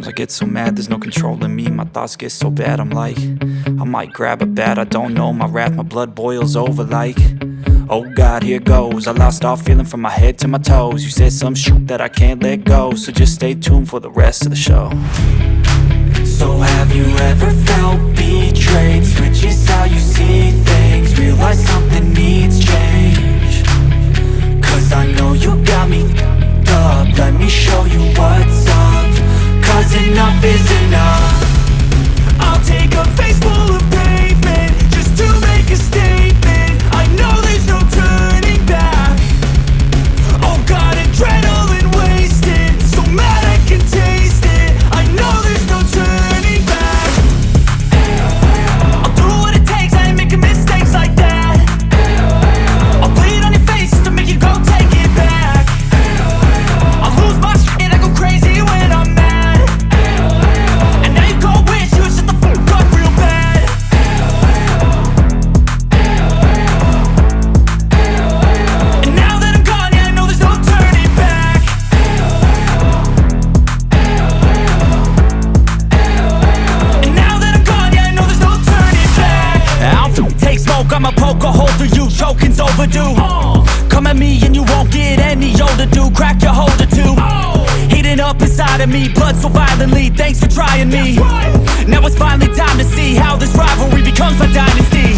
Sometimes I get so mad, there's no controlling me. My thoughts get so bad, I'm like, I might grab a bat, I don't know. My wrath, my blood boils over like, oh God, here goes. I lost all feeling from my head to my toes. You said some shit that I can't let go, so just stay tuned for the rest of the show. So have you ever felt betrayed? Switches how you see things, realize something needs change. Cause I know you got me f***ed up, let me show you what's up. Cause enough is enough. I'll take a face full of pavement just to make a statement. I know there's no turning back. Oh God, adrenaline wasted, so mad I can taste it. I know there's no turning back. I'll do what it takes, I ain't making mistakes like that. I'll bleed on your face to make you go take it back. I'll lose my shit, I go crazy when I'm mad. And now you go wish you would shut the fuck up real bad. And now that I'm gone, yeah, I know there's no turning back. And now that I'm gone, yeah, I know there's no turning back. I don't take smoke, I'ma poke a hole through you, choking's overdue. Come at me and you won't get any older, dude. Crack your holder too. Heating up inside of me, blood so violently, thanks for trying me. Now it's finally time to see how this rivalry becomes a dynasty.